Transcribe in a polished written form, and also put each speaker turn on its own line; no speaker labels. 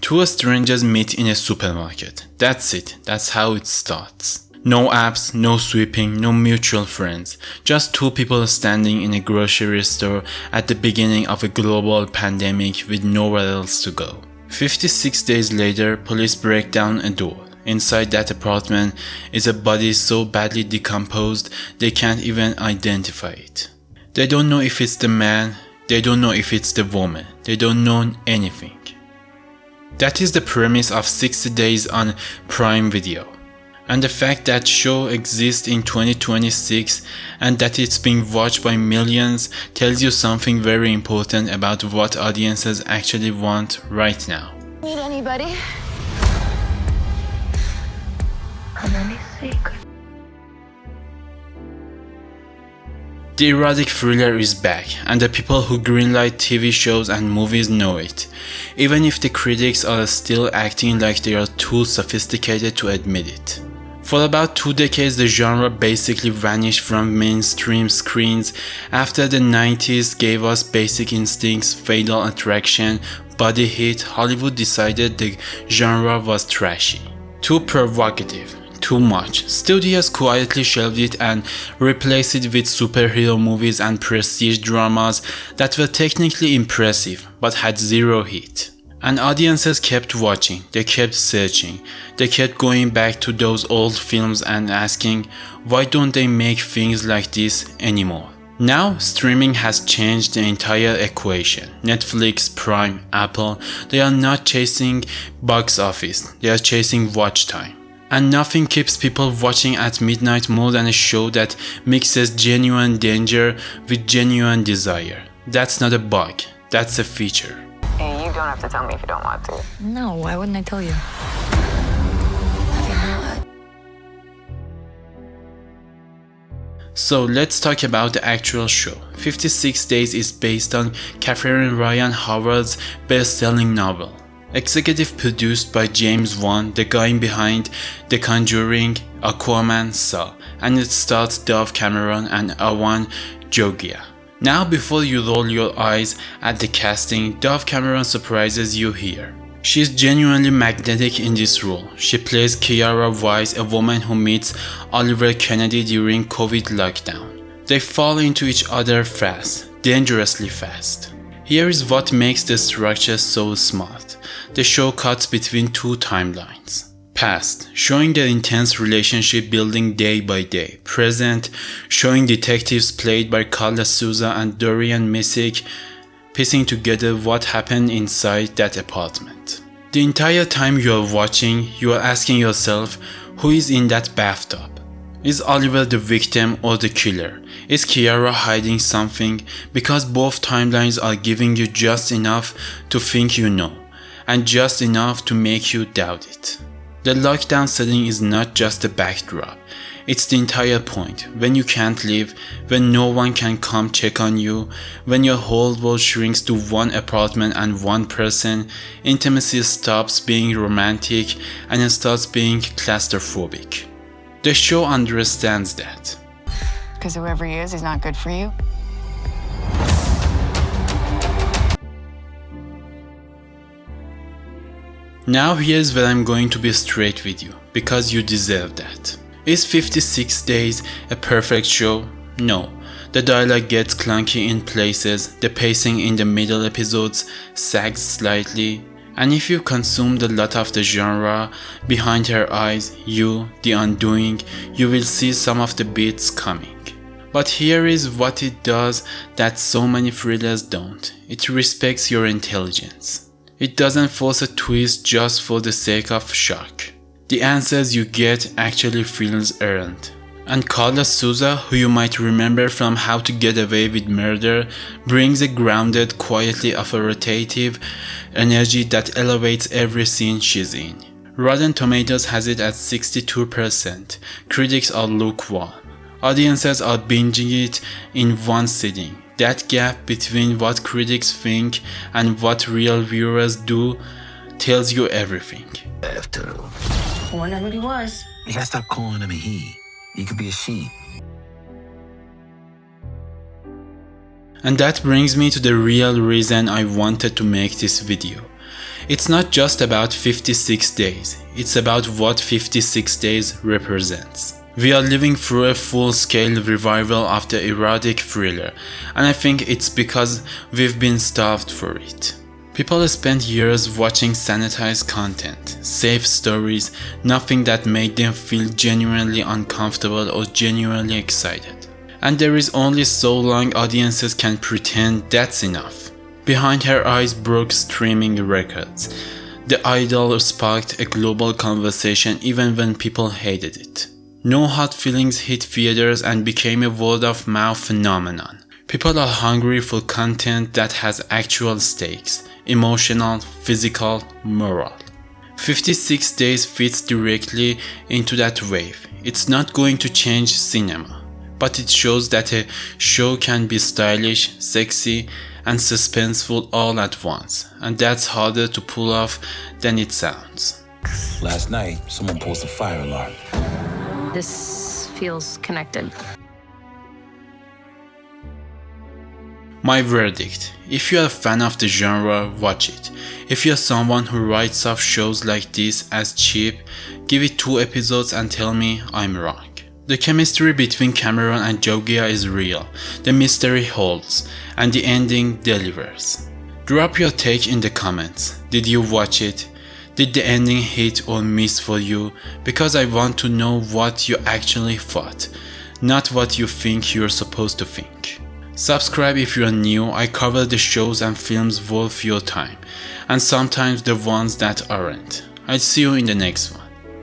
Two strangers meet in a supermarket. That's it. That's how it starts. No apps, no sweeping, no mutual friends. Just two people standing in a grocery store at the beginning of a global pandemic with nowhere else to go. 56 days later, police break down a door. Inside that apartment is a body so badly decomposed they can't even identify it. They don't know if it's the man, they don't know if it's the woman, they don't know anything. That is the premise of 60 Days on Prime Video. And the fact that show exists in 2026 and that it's being watched by millions tells you something very important about what audiences actually want right now.
Meet anybody? Any secret?
The erotic thriller is back, and the people who greenlight TV shows and movies know it, even if the critics are still acting like they are too sophisticated to admit it. For about 2 decades, the genre basically vanished from mainstream screens after the 90s gave us Basic Instincts, Fatal Attraction, Body Hit. Hollywood decided the genre was trashy, too provocative, too much. Studios quietly shelved it and replaced it with superhero movies and prestige dramas that were technically impressive but had zero hit. And audiences kept watching, they kept searching, they kept going back to those old films and asking, why don't they make things like this anymore? Now, streaming has changed the entire equation. Netflix, Prime, Apple, they are not chasing box office, they are chasing watch time. And nothing keeps people watching at midnight more than a show that mixes genuine danger with genuine desire. That's not a bug, that's a feature.
Hey, you don't have to tell me if you don't want to.
No, why wouldn't I tell you?
So let's talk about the actual show. 56 Days is based on Catherine Ryan Howard's best-selling novel. Executive produced by James Wan, the guy behind The Conjuring, Aquaman, Saw, and it stars Dove Cameron and Avan Jogia. Now before you roll your eyes at the casting, Dove Cameron surprises you here. She's genuinely magnetic in this role. She plays Kiara Weiss, a woman who meets Oliver Kennedy during COVID lockdown. They fall into each other fast, dangerously fast. Here is what makes the structure so smart. The show cuts between two timelines. Past, showing the intense relationship building day by day. Present, showing detectives played by Carla Souza and Dorian Missick piecing together what happened inside that apartment. The entire time you are watching, you are asking yourself, who is in that bathtub? Is Oliver the victim or the killer? Is Kiara hiding something? Because both timelines are giving you just enough to think you know, and just enough to make you doubt it. The lockdown setting is not just a backdrop, it's the entire point. When you can't leave, when no one can come check on you, when your whole world shrinks to one apartment and one person, intimacy stops being romantic and it starts being claustrophobic. The show understands that.
Because whoever he is, he's not good for you.
Now here's where I'm going to be straight with you, because you deserve that. Is 56 Days a perfect show? No. The dialogue gets clunky in places, the pacing in the middle episodes sags slightly, and if you consumed a lot of the genre, Behind Her Eyes, You, The Undoing, you will see some of the beats coming. But here is what it does that so many thrillers don't. It respects your intelligence. It doesn't force a twist just for the sake of shock. The answers you get actually feels earned. And Carla Souza, who you might remember from How to Get Away with Murder, brings a grounded, quietly authoritative energy that elevates every scene she's in. Rotten Tomatoes has it at 62%. Critics are lukewarm. Audiences are binging it in one sitting. That gap between what critics think and what real viewers do tells you everything.
After all.
I wonder who he was.
You gotta stop calling him a he. He could be a she.
And that brings me to the real reason I wanted to make this video. It's not just about 56 days, it's about what 56 days represents. We are living through a full-scale revival of the erotic thriller, and I think it's because we've been starved for it. People spent years watching sanitized content, safe stories, nothing that made them feel genuinely uncomfortable or genuinely excited. And there is only so long audiences can pretend that's enough. Behind Her Eyes broke streaming records. The Idol sparked a global conversation even when people hated it. No Hard Feelings hit theaters and became a word-of-mouth phenomenon. People are hungry for content that has actual stakes, emotional, physical, moral. 56 Days fits directly into that wave. It's not going to change cinema, but it shows that a show can be stylish, sexy, and suspenseful all at once, and that's harder to pull off than it sounds.
Last night, someone posted a fire alarm.
This feels connected.
My verdict: if you're a fan of the genre, watch it. If you're someone who writes off shows like this as cheap, give it 2 episodes and tell me I'm wrong. The chemistry between Cameron and Jogia is real, the mystery holds, and the ending delivers. Drop your take in the comments. Did you watch it? Did the ending hit or miss for you? Because I want to know what you actually thought, not what you think you're supposed to think. Subscribe if you're new. I cover the shows and films worth your time, and sometimes the ones that aren't. I'll see you in the next one.